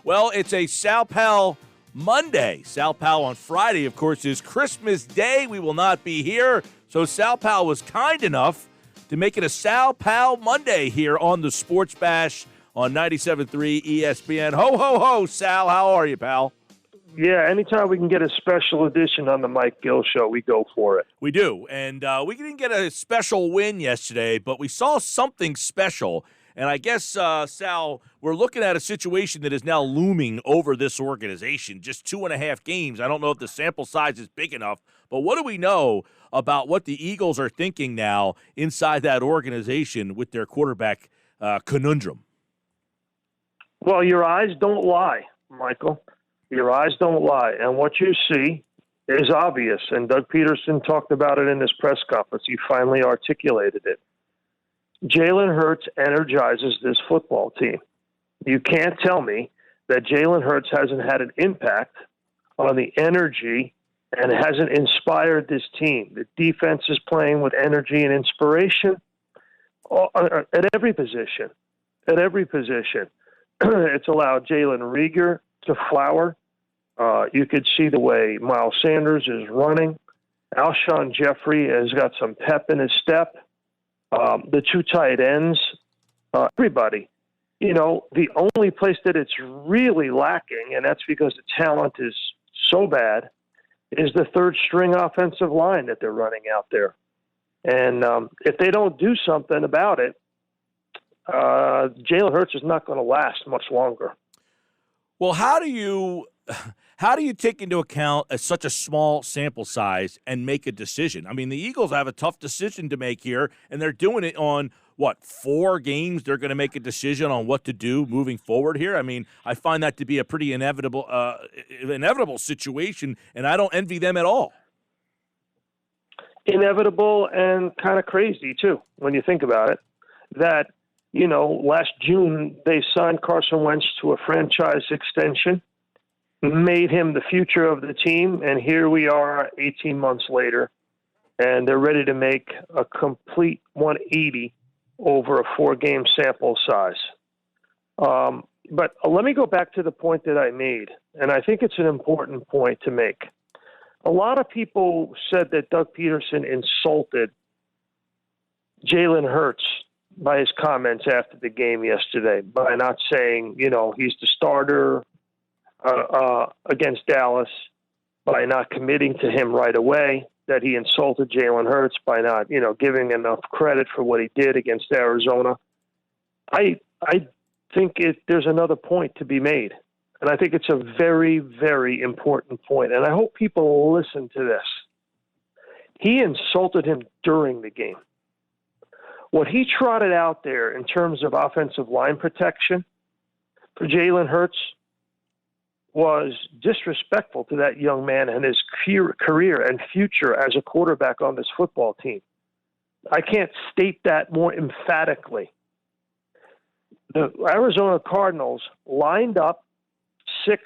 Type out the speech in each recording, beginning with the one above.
Well, it's a Sal Pal Monday. Sal Pal on Friday, of course, is Christmas Day. We will not be here. So Sal Pal was kind enough to make it a Sal Pal Monday here on the Sports Bash on 97.3 ESPN. Ho, ho, ho, Sal. How are you, pal? Yeah, anytime we can get a special edition on the Mike Gill Show, we go for it. We do. And we didn't get a special win yesterday, but we saw something special. And I guess, Sal, we're looking at a situation that is now looming over this organization. Just 2.5 games. I don't know if the sample size is big enough, but what do we know about what the Eagles are thinking now inside that organization with their quarterback conundrum? Well, your eyes don't lie, Michael. Your eyes don't lie. And what you see is obvious. And Doug Pederson talked about it in his press conference. He finally articulated it. Jalen Hurts energizes this football team. You can't tell me that Jalen Hurts hasn't had an impact on the energy and hasn't inspired this team. The defense is playing with energy and inspiration at every position. At every position. It's allowed Jalen Reagor to flower. You could see the way Miles Sanders is running. Alshon Jeffrey has got some pep in his step. The two tight ends, everybody. You know, the only place that it's really lacking, and that's because the talent is so bad, is the third string offensive line that they're running out there. And if they don't do something about it, Jalen Hurts is not going to last much longer. Well, how do you take into account such a small sample size and make a decision? I mean, the Eagles have a tough decision to make here, and they're doing it on, 4 games? They're going to make a decision on what to do moving forward here. I mean, I find that to be a pretty inevitable situation, and I don't envy them at all. Inevitable and kind of crazy, too, when you think about it, that last June, they signed Carson Wentz to a franchise extension, made him the future of the team, and here we are 18 months later, and they're ready to make a complete 180 over a 4-game sample size. But let me go back to the point that I made, and I think it's an important point to make. A lot of people said that Doug Pederson insulted Jalen Hurts by his comments after the game yesterday, by not saying, he's the starter against Dallas, by not committing to him right away, that he insulted Jalen Hurts by not, giving enough credit for what he did against Arizona. I think there's another point to be made, and I think it's a very, very important point, and I hope people listen to this. He insulted him during the game. What he trotted out there in terms of offensive line protection for Jalen Hurts was disrespectful to that young man and his career and future as a quarterback on this football team. I can't state that more emphatically. The Arizona Cardinals lined up 5,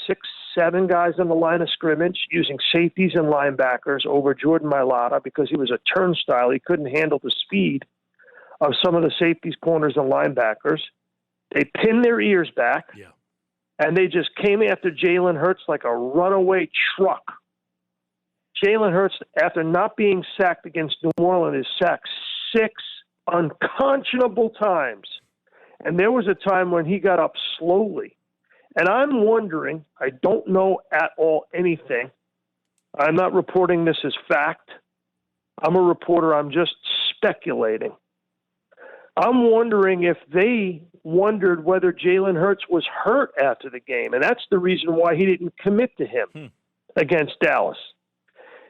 6, 7 guys on the line of scrimmage using safeties and linebackers over Jordan Mailata because he was a turnstile. He couldn't handle the speed of some of the safeties, corners, and linebackers. They pinned their ears back, and they just came after Jalen Hurts like a runaway truck. Jalen Hurts, after not being sacked against New Orleans, is sacked 6 unconscionable times. And there was a time when he got up slowly. And I'm wondering, I don't know at all anything. I'm not reporting this as fact. I'm a reporter. I'm just speculating. I'm wondering if they wondered whether Jalen Hurts was hurt after the game. And that's the reason why he didn't commit to him against Dallas.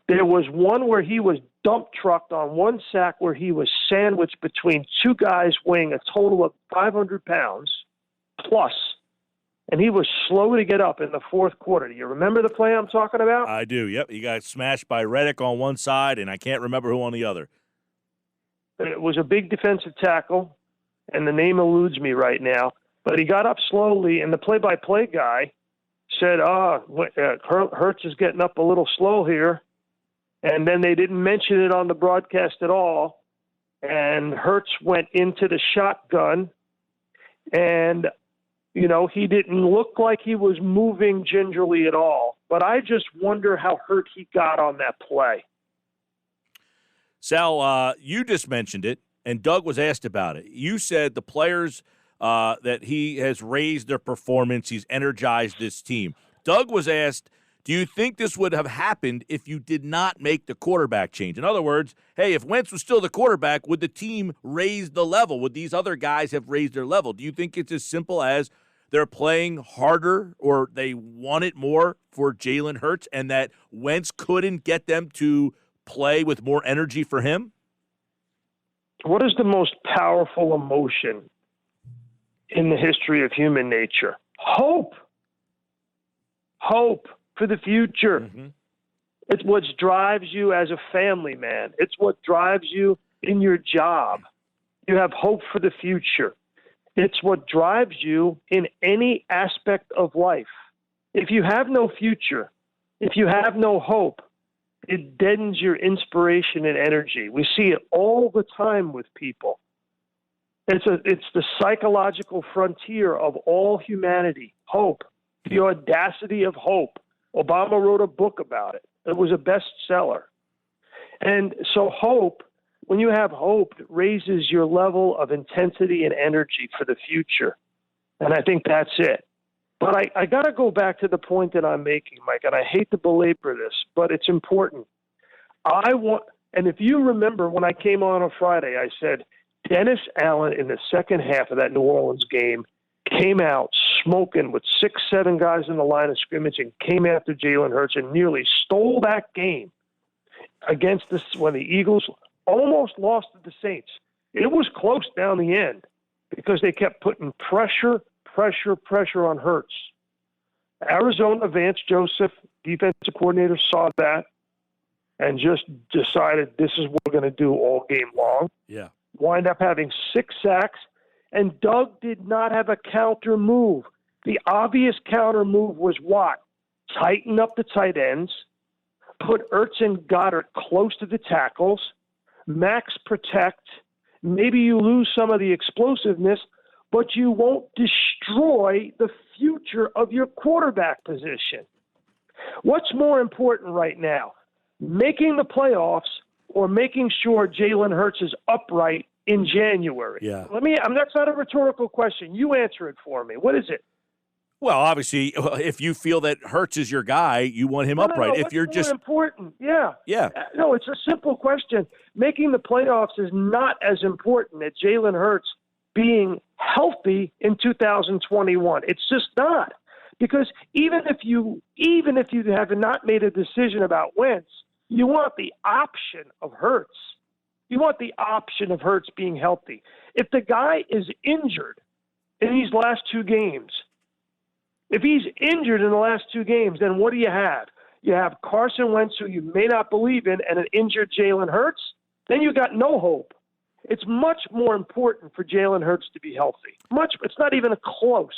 There was one where he was dump trucked on one sack where he was sandwiched between 2 guys weighing a total of 500 pounds plus, and he was slow to get up in the fourth quarter. Do you remember the play I'm talking about? I do, yep. He got smashed by Reddick on one side, and I can't remember who on the other. It was a big defensive tackle, and the name eludes me right now, but he got up slowly, and the play-by-play guy said, Hurts is getting up a little slow here. And then they didn't mention it on the broadcast at all. And Hurts went into the shotgun. And You know, he didn't look like he was moving gingerly at all. But I just wonder how hurt he got on that play. Sal, you just mentioned it, and Doug was asked about it. You said the players that he has raised their performance, he's energized this team. Doug was asked, do you think this would have happened if you did not make the quarterback change? In other words, hey, if Wentz was still the quarterback, would the team raise the level? Would these other guys have raised their level? Do you think it's as simple as they're playing harder or they want it more for Jalen Hurts and that Wentz couldn't get them to play with more energy for him? What is the most powerful emotion in the history of human nature? Hope. Hope for the future. Mm-hmm. It's what drives you as a family man. It's what drives you in your job. You have hope for the future. It's what drives you in any aspect of life. If you have no future, if you have no hope, it deadens your inspiration and energy. We see it all the time with people. It's the psychological frontier of all humanity, hope, the audacity of hope. Obama wrote a book about it. It was a bestseller. And so hope, when you have hope, it raises your level of intensity and energy for the future. And I think that's it. But I got to go back to the point that I'm making, Mike, and I hate to belabor this, but it's important. And if you remember when I came on Friday, I said Dennis Allen in the second half of that New Orleans game came out smoking with 6-7 guys in the line of scrimmage and came after Jalen Hurts and nearly stole that game against this when the Eagles almost lost to the Saints. It was close down the end because they kept putting pressure on Hurts. Arizona, Vance Joseph, defensive coordinator, saw that and just decided this is what we're going to do all game long. Yeah. Wind up having 6 sacks, and Doug did not have a counter move. The obvious counter move was what? Tighten up the tight ends, put Ertz and Goddard close to the tackles, max protect. Maybe you lose some of the explosiveness, but you won't destroy the future of your quarterback position. What's more important right now, making the playoffs or making sure Jalen Hurts is upright in January? Yeah. That's not a rhetorical question. You answer it for me. What is it? Well, obviously, if you feel that Hurts is your guy, you want him upright. No, if you're just important, yeah. No, it's a simple question. Making the playoffs is not as important as Jalen Hurts being healthy in 2021. It's just not. Because even if you have not made a decision about Wentz, you want the option of Hurts. You want the option of Hurts being healthy. If the guy is injured in these last 2 games, if he's injured in the last 2 games, then what do you have? You have Carson Wentz, who you may not believe in, and an injured Jalen Hurts. Then you got no hope. It's much more important for Jalen Hurts to be healthy. It's not even close.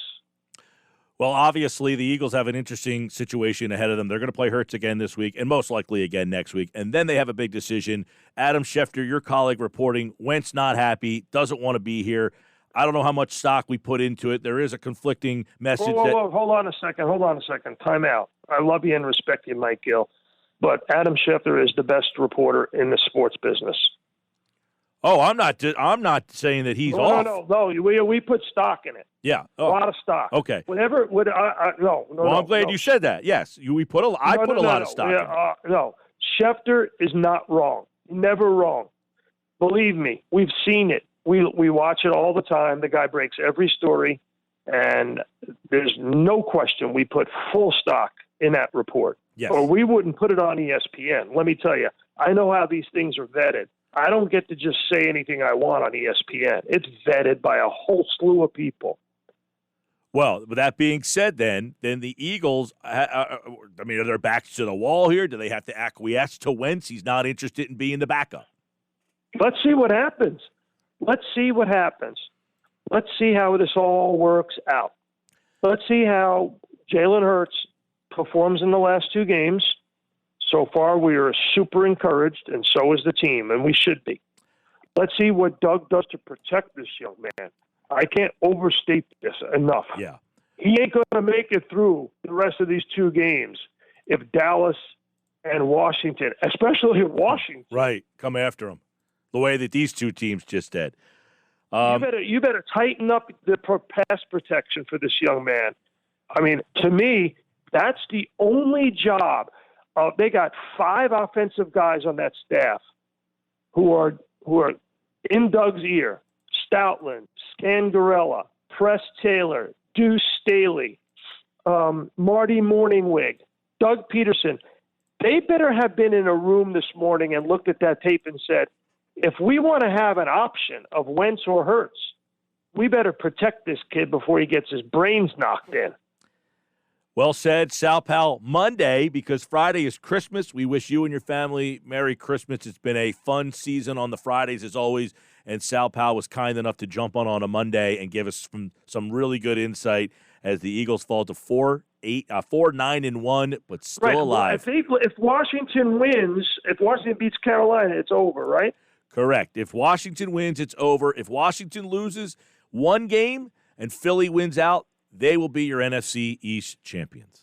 Well, obviously, the Eagles have an interesting situation ahead of them. They're going to play Hurts again this week and most likely again next week. And then they have a big decision. Adam Schefter, your colleague, reporting Wentz not happy, doesn't want to be here. I don't know how much stock we put into it. There is a conflicting message. Whoa, hold on a second. Time out. I love you and respect you, Mike Gill. But Adam Schefter is the best reporter in the sports business. Oh, I'm not saying that he's off. No. We put stock in it. Yeah, a lot of stock. Okay. No. Well, I'm glad you said that. Yes, I put a lot of stock in it. No, Schefter is not wrong. Never wrong. Believe me, we've seen it. We watch it all the time. The guy breaks every story, and there's no question we put full stock in that report. Yes. Or we wouldn't put it on ESPN. Let me tell you, I know how these things are vetted. I don't get to just say anything I want on ESPN. It's vetted by a whole slew of people. Well, with that being said, then the Eagles, are their backs to the wall here? Do they have to acquiesce to Wentz? He's not interested in being the backup. Let's see what happens. Let's see how this all works out. Let's see how Jalen Hurts performs in the last 2 games. So far, we are super encouraged, and so is the team, and we should be. Let's see what Doug does to protect this young man. I can't overstate this enough. Yeah. he ain't going to make it through the rest of these two games if Dallas and Washington, especially Washington, right, come after him the way that these two teams just did. You better tighten up the pass protection for this young man. I mean, to me, that's the only job. They got 5 offensive guys on that staff who are in Doug's ear: Stoutland, Scangarella, Press Taylor, Deuce Staley, Marty Morningwig, Doug Pederson. They better have been in a room this morning and looked at that tape and said, if we want to have an option of Wentz or Hurts, we better protect this kid before he gets his brains knocked in. Well said, Sal Pal. Monday, because Friday is Christmas. We wish you and your family Merry Christmas. It's been a fun season on the Fridays as always, and Sal Pal was kind enough to jump on a Monday and give us some really good insight as the Eagles fall to 4-9-1, but still alive. If Washington wins, if Washington beats Carolina, it's over, right? Correct. If Washington wins, it's over. If Washington loses one game and Philly wins out, they will be your NFC East champions.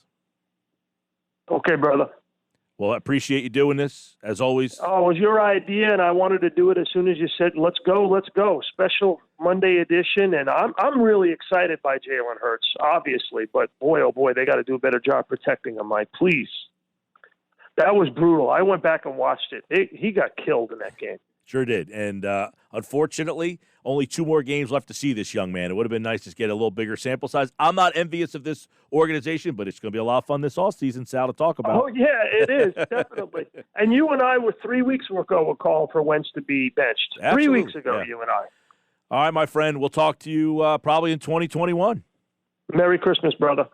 Okay, brother. Well, I appreciate you doing this, as always. Oh, it was your idea, and I wanted to do it as soon as you said, let's go. Special Monday edition, and I'm really excited by Jalen Hurts, obviously, but boy, oh boy, they got to do a better job protecting him, Mike. Please. That was brutal. I went back and watched it. He got killed in that game. Sure did. And unfortunately, only 2 more games left to see this young man. It would have been nice to get a little bigger sample size. I'm not envious of this organization, but it's going to be a lot of fun this offseason, Sal, to talk about. Oh, yeah, it is, definitely. And you and I were 3 weeks ago were calling for Wentz to be benched. Absolutely. 3 weeks ago, yeah. You and I. All right, my friend. We'll talk to you probably in 2021. Merry Christmas, brother.